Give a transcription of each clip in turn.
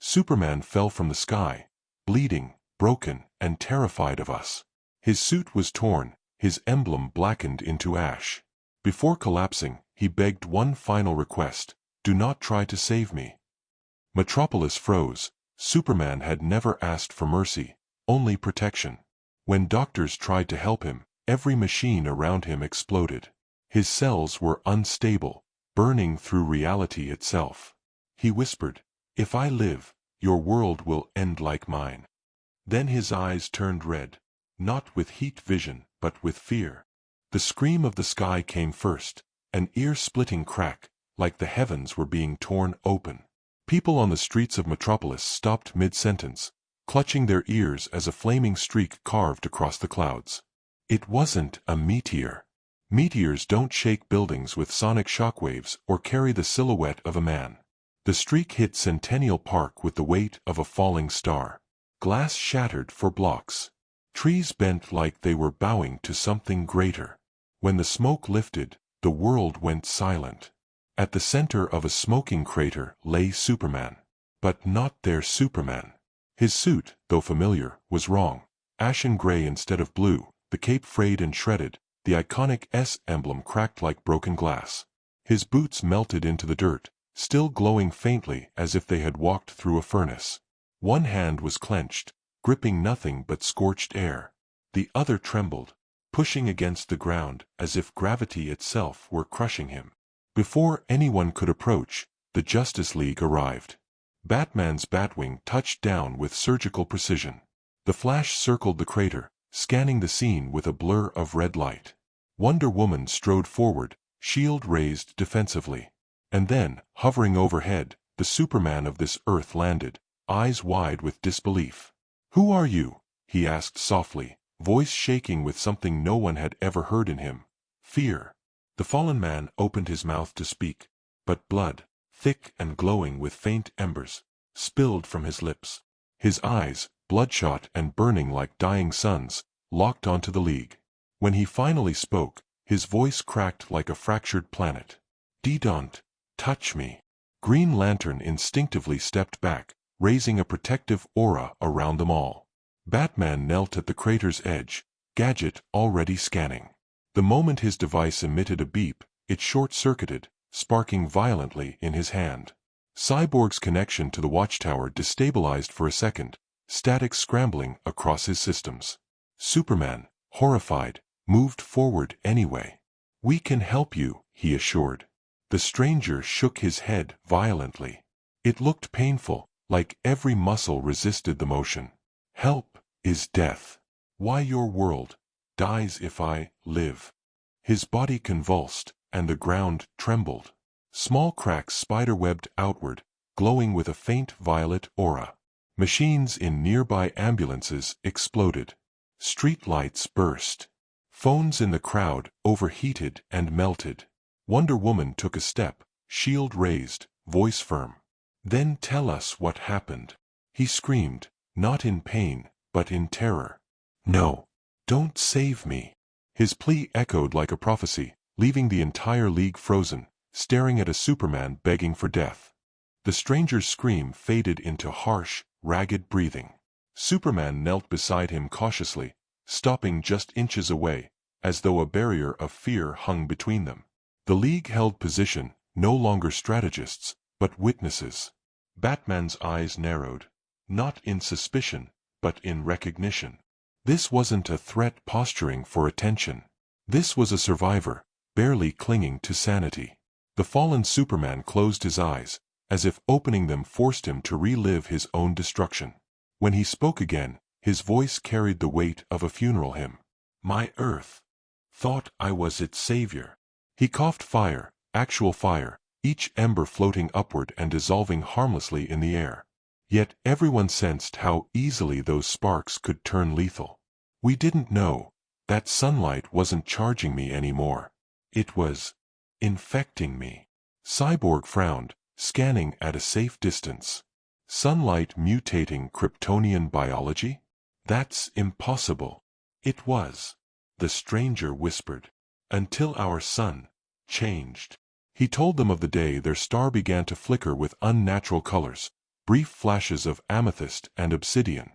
Superman fell from the sky, bleeding, broken, and terrified of us. His suit was torn, his emblem blackened into ash. Before collapsing, he begged one final request: do not try to save me. Metropolis froze. Superman had never asked for mercy, only protection. When doctors tried to help him, every machine around him exploded. His cells were unstable, burning through reality itself. He whispered, "If I live, your world will end like mine." Then his eyes turned red, not with heat vision, but with fear. The scream of the sky came first, an ear-splitting crack, like the heavens were being torn open. People on the streets of Metropolis stopped mid-sentence, clutching their ears as a flaming streak carved across the clouds. It wasn't a meteor. Meteors don't shake buildings with sonic shockwaves or carry the silhouette of a man. The streak hit Centennial Park with the weight of a falling star. Glass shattered for blocks. Trees bent like they were bowing to something greater. When the smoke lifted, the world went silent. At the center of a smoking crater lay Superman. But not their Superman. His suit, though familiar, was wrong. Ashen gray instead of blue, the cape frayed and shredded, the iconic S emblem cracked like broken glass. His boots melted into the dirt, still glowing faintly as if they had walked through a furnace. One hand was clenched, gripping nothing but scorched air. The other trembled, pushing against the ground as if gravity itself were crushing him. Before anyone could approach, the Justice League arrived. Batman's Batwing touched down with surgical precision. The Flash circled the crater, scanning the scene with a blur of red light. Wonder Woman strode forward, shield raised defensively. And then, hovering overhead, the Superman of this Earth landed, eyes wide with disbelief. "Who are you?" he asked softly, voice shaking with something no one had ever heard in him: fear. The fallen man opened his mouth to speak, but blood, thick and glowing with faint embers, spilled from his lips. His eyes, bloodshot and burning like dying suns, locked onto the League. When he finally spoke, his voice cracked like a fractured planet. "Don't touch me." Green Lantern instinctively stepped back, raising a protective aura around them all. Batman knelt at the crater's edge, gadget already scanning. The moment his device emitted a beep, it short-circuited, sparking violently in his hand. Cyborg's connection to the watchtower destabilized for a second, static scrambling across his systems. Superman, horrified, moved forward anyway. "We can help you," he assured. The stranger shook his head violently. It looked painful, like every muscle resisted the motion. "Help is death. Why your world dies if I live." His body convulsed, and the ground trembled. Small cracks spiderwebbed outward, glowing with a faint violet aura. Machines in nearby ambulances exploded. Street lights burst. Phones in the crowd overheated and melted. Wonder Woman took a step, shield raised, voice firm. "Then tell us what happened." He screamed, not in pain, but in terror. "No. Don't save me." His plea echoed like a prophecy, leaving the entire League frozen, staring at a Superman begging for death. The stranger's scream faded into harsh, ragged breathing. Superman knelt beside him cautiously, stopping just inches away, as though a barrier of fear hung between them. The League held position, no longer strategists, but witnesses. Batman's eyes narrowed, not in suspicion, but in recognition. This wasn't a threat posturing for attention. This was a survivor, barely clinging to sanity. The fallen Superman closed his eyes, as if opening them forced him to relive his own destruction. When he spoke again, his voice carried the weight of a funeral hymn. "My Earth thought I was its savior." He coughed fire, actual fire, each ember floating upward and dissolving harmlessly in the air. Yet everyone sensed how easily those sparks could turn lethal. "We didn't know. That sunlight wasn't charging me anymore. It was infecting me." Cyborg frowned, scanning at a safe distance. "Sunlight mutating Kryptonian biology? That's impossible." "It was," the stranger whispered, "until our sun changed." He told them of the day their star began to flicker with unnatural colors, brief flashes of amethyst and obsidian.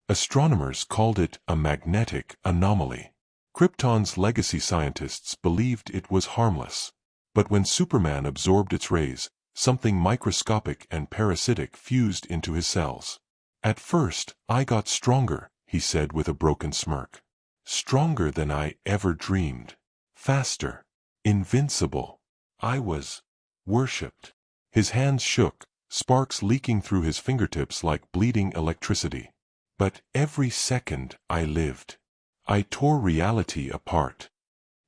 Astronomers called it a magnetic anomaly. Krypton's legacy scientists believed it was harmless. But when Superman absorbed its rays, something microscopic and parasitic fused into his cells. "At first, I got stronger," he said with a broken smirk. "Stronger than I ever dreamed. Faster. Invincible. I was worshipped." His hands shook, sparks leaking through his fingertips like bleeding electricity. "But every second I lived. I tore reality apart."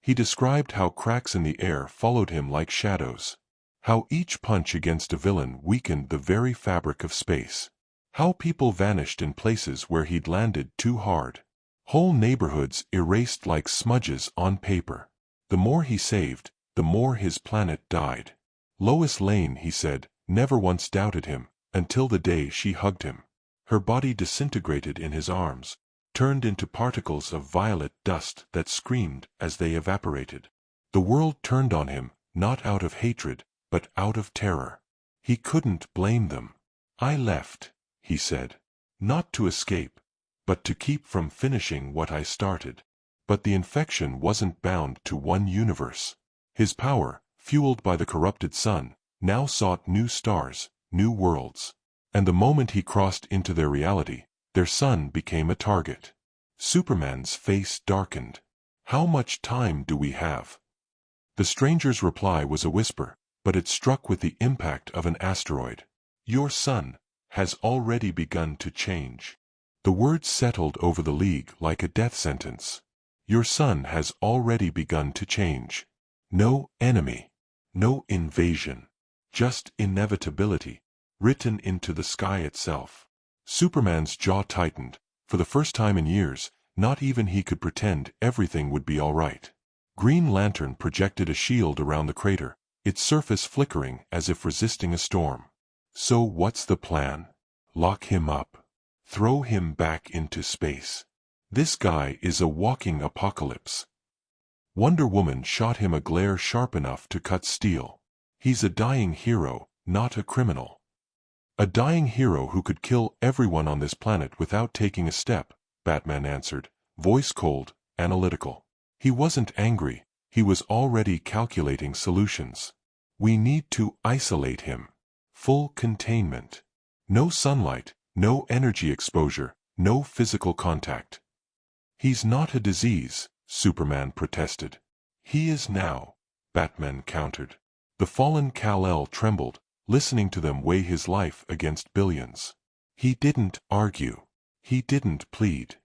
He described how cracks in the air followed him like shadows. How each punch against a villain weakened the very fabric of space. How people vanished in places where he'd landed too hard. Whole neighborhoods erased like smudges on paper. The more he saved, the more his planet died. Lois Lane, he said, never once doubted him, until the day she hugged him. Her body disintegrated in his arms, turned into particles of violet dust that screamed as they evaporated. The world turned on him, not out of hatred, but out of terror. He couldn't blame them. "I left," he said. "Not to escape, but to keep from finishing what I started." But the infection wasn't bound to one universe. His power, fueled by the corrupted sun, now sought new stars, new worlds. And the moment he crossed into their reality, their sun became a target. Superman's face darkened. "How much time do we have?" The stranger's reply was a whisper, but it struck with the impact of an asteroid. "Your sun has already begun to change." The words settled over the League like a death sentence. Your sun has already begun to change. No enemy. No invasion. Just inevitability, written into the sky itself. Superman's jaw tightened. For the first time in years, not even he could pretend everything would be all right. Green Lantern projected a shield around the crater, its surface flickering as if resisting a storm. "So what's the plan? Lock him up. Throw him back into space. This guy is a walking apocalypse." Wonder Woman shot him a glare sharp enough to cut steel. "He's a dying hero, not a criminal." "A dying hero who could kill everyone on this planet without taking a step," Batman answered, voice cold, analytical. He wasn't angry, he was already calculating solutions. "We need to isolate him. Full containment. No sunlight, no energy exposure, no physical contact." "He's not a disease," Superman protested. "He is now," Batman countered. The fallen Kal-El trembled, listening to them weigh his life against billions. He didn't argue. He didn't plead.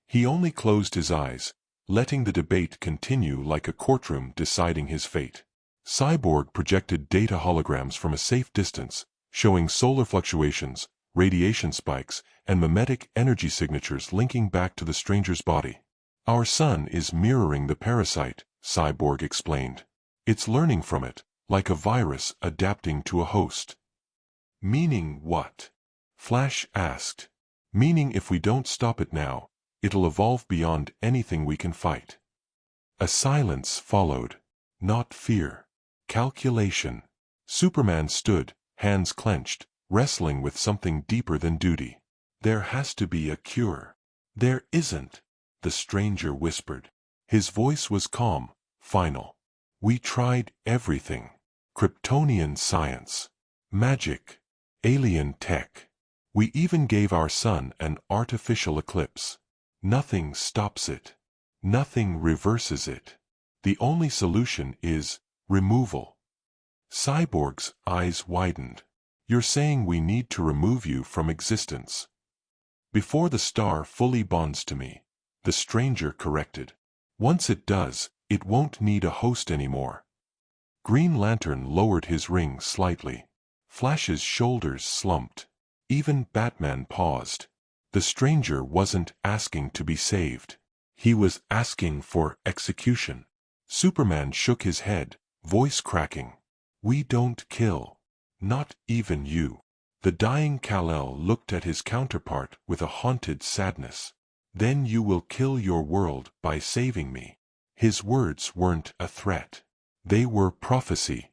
He only closed his eyes, letting the debate continue like a courtroom deciding his fate. Cyborg projected data holograms from a safe distance, showing solar fluctuations, radiation spikes, and mimetic energy signatures linking back to the stranger's body. "Our sun is mirroring the parasite," Cyborg explained. "It's learning from it, like a virus adapting to a host." "Meaning what?" Flash asked. "Meaning if we don't stop it now, it'll evolve beyond anything we can fight." A silence followed. Not fear. Calculation. Superman stood, hands clenched, wrestling with something deeper than duty. "There has to be a cure." "There isn't," the stranger whispered. His voice was calm, final. "We tried everything. Kryptonian science. Magic. Alien tech. We even gave our sun an artificial eclipse. Nothing stops it. Nothing reverses it. The only solution is removal." Cyborg's eyes widened. "You're saying we need to remove you from existence?" "Before the star fully bonds to me," the stranger corrected. "Once it does, it won't need a host anymore." Green Lantern lowered his ring slightly. Flash's shoulders slumped. Even Batman paused. The stranger wasn't asking to be saved. He was asking for execution. Superman shook his head, voice cracking. "We don't kill. Not even you." The dying Kal-El looked at his counterpart with a haunted sadness. "Then you will kill your world by saving me." His words weren't a threat. They were prophecy.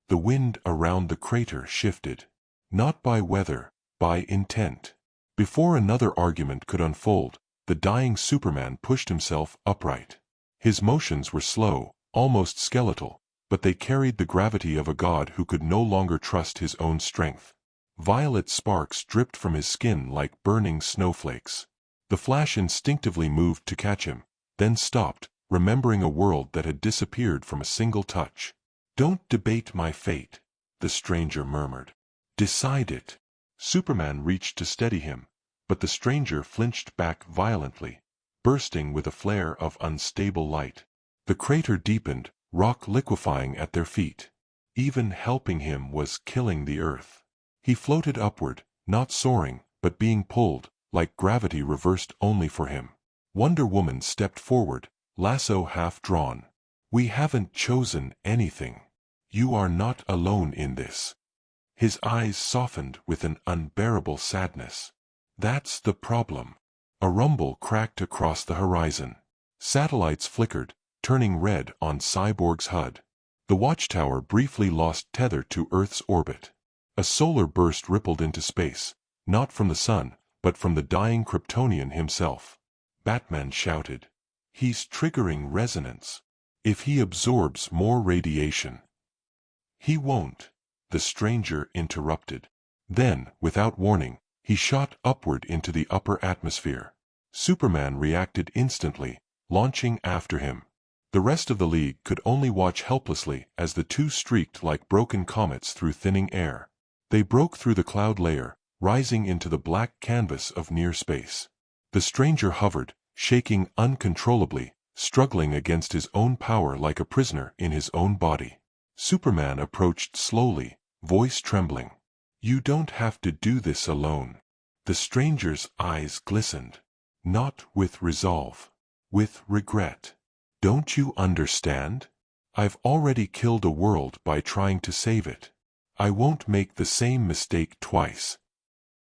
The wind around the crater shifted. Not by weather, by intent. Before another argument could unfold, the dying Superman pushed himself upright. His motions were slow, almost skeletal, but they carried the gravity of a god who could no longer trust his own strength. Violet sparks dripped from his skin like burning snowflakes. The Flash instinctively moved to catch him, then stopped, remembering a world that had disappeared from a single touch. "Don't debate my fate," the stranger murmured. "Decide it." Superman reached to steady him, but the stranger flinched back violently, bursting with a flare of unstable light. The crater deepened, rock liquefying at their feet. Even helping him was killing the earth. He floated upward, not soaring, but being pulled, like gravity reversed only for him. Wonder Woman stepped forward, lasso half drawn. "We haven't chosen anything. You are not alone in this." His eyes softened with an unbearable sadness. "That's the problem." A rumble cracked across the horizon. Satellites flickered, turning red on Cyborg's HUD. The watchtower briefly lost tether to Earth's orbit. A solar burst rippled into space, not from the sun, but from the dying Kryptonian himself. Batman shouted, "He's triggering resonance. If he absorbs more radiation—" "He won't," the stranger interrupted. Then, without warning, he shot upward into the upper atmosphere. Superman reacted instantly, launching after him. The rest of the League could only watch helplessly as the two streaked like broken comets through thinning air. They broke through the cloud layer, rising into the black canvas of near space. The stranger hovered, shaking uncontrollably, struggling against his own power like a prisoner in his own body. Superman approached slowly, voice trembling. "You don't have to do this alone." The stranger's eyes glistened. Not with resolve. With regret. "Don't you understand? I've already killed a world by trying to save it. I won't make the same mistake twice."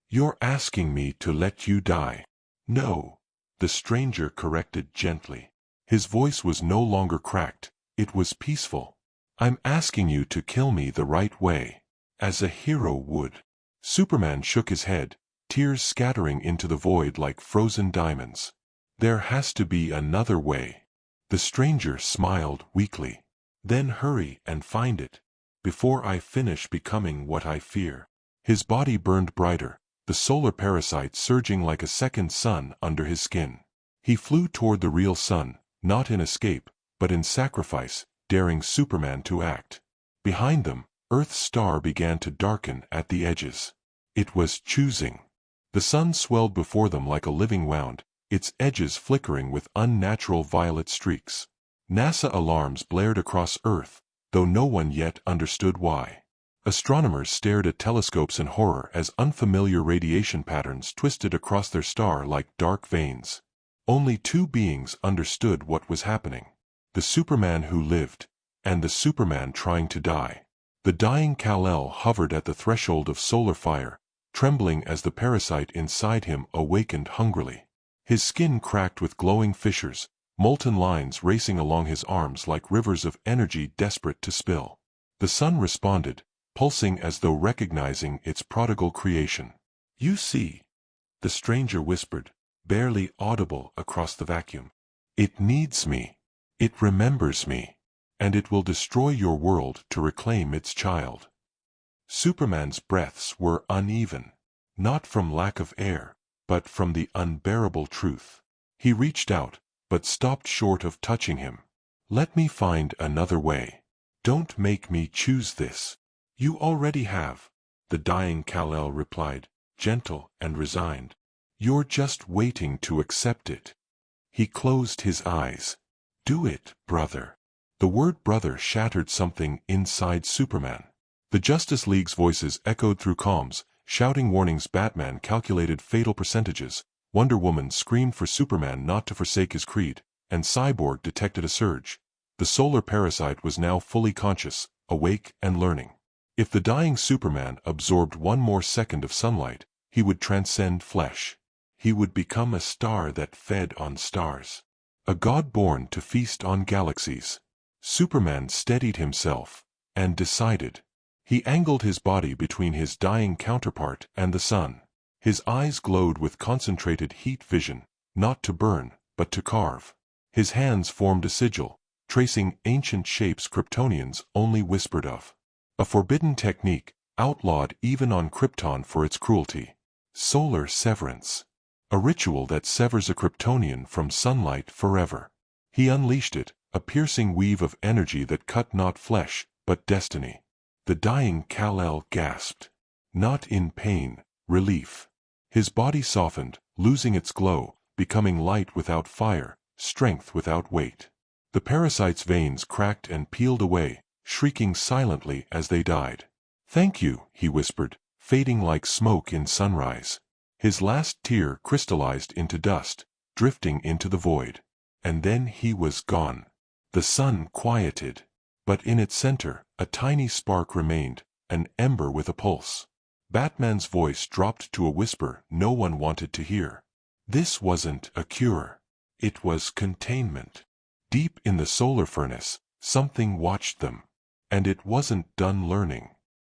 "You're asking me to let you die." "No," the stranger corrected gently. His voice was no longer cracked, it was peaceful. "I'm asking you to kill me the right way. As a hero would." Superman shook his head, tears scattering into the void like frozen diamonds. "There has to be another way." The stranger smiled weakly. "Then hurry and find it, before I finish becoming what I fear." His body burned brighter, the solar parasite surging like a second sun under his skin. He flew toward the real sun, not in escape, but in sacrifice, daring Superman to act. Behind them, Earth's star began to darken at the edges. It was choosing. The sun swelled before them like a living wound, its edges flickering with unnatural violet streaks. NASA alarms blared across Earth, though no one yet understood why. Astronomers stared at telescopes in horror as unfamiliar radiation patterns twisted across their star like dark veins. Only two beings understood what was happening: the Superman who lived, and the Superman trying to die. The dying Kal-El hovered at the threshold of solar fire, trembling as the parasite inside him awakened hungrily. His skin cracked with glowing fissures, molten lines racing along his arms like rivers of energy desperate to spill. The sun responded, pulsing as though recognizing its prodigal creation. "You see," the stranger whispered, barely audible across the vacuum. "It needs me. It remembers me. And it will destroy your world to reclaim its child." Superman's breaths were uneven, not from lack of air, but from the unbearable truth. He reached out, but stopped short of touching him. "Let me find another way. Don't make me choose this." "You already have," the dying Kal-El replied, gentle and resigned. "You're just waiting to accept it." He closed his eyes. "Do it, brother." The word brother shattered something inside Superman. The Justice League's voices echoed through comms, shouting warnings. Batman calculated fatal percentages, Wonder Woman screamed for Superman not to forsake his creed, and Cyborg detected a surge. The solar parasite was now fully conscious, awake and learning. If the dying Superman absorbed one more second of sunlight, he would transcend flesh. He would become a star that fed on stars. A god born to feast on galaxies. Superman steadied himself, and decided. He angled his body between his dying counterpart and the sun. His eyes glowed with concentrated heat vision, not to burn, but to carve. His hands formed a sigil, tracing ancient shapes Kryptonians only whispered of. A forbidden technique, outlawed even on Krypton for its cruelty. Solar severance. A ritual that severs a Kryptonian from sunlight forever. He unleashed it, a piercing weave of energy that cut not flesh, but destiny. The dying Kal-El gasped. Not in pain, relief. His body softened, losing its glow, becoming light without fire, strength without weight. The parasite's veins cracked and peeled away, shrieking silently as they died. "Thank you," he whispered, fading like smoke in sunrise. His last tear crystallized into dust, drifting into the void. And then he was gone. The sun quieted. But in its center, a tiny spark remained, an ember with a pulse. Batman's voice dropped to a whisper no one wanted to hear. This wasn't a cure. It was containment. Deep in the solar furnace, something watched them. And it wasn't done learning.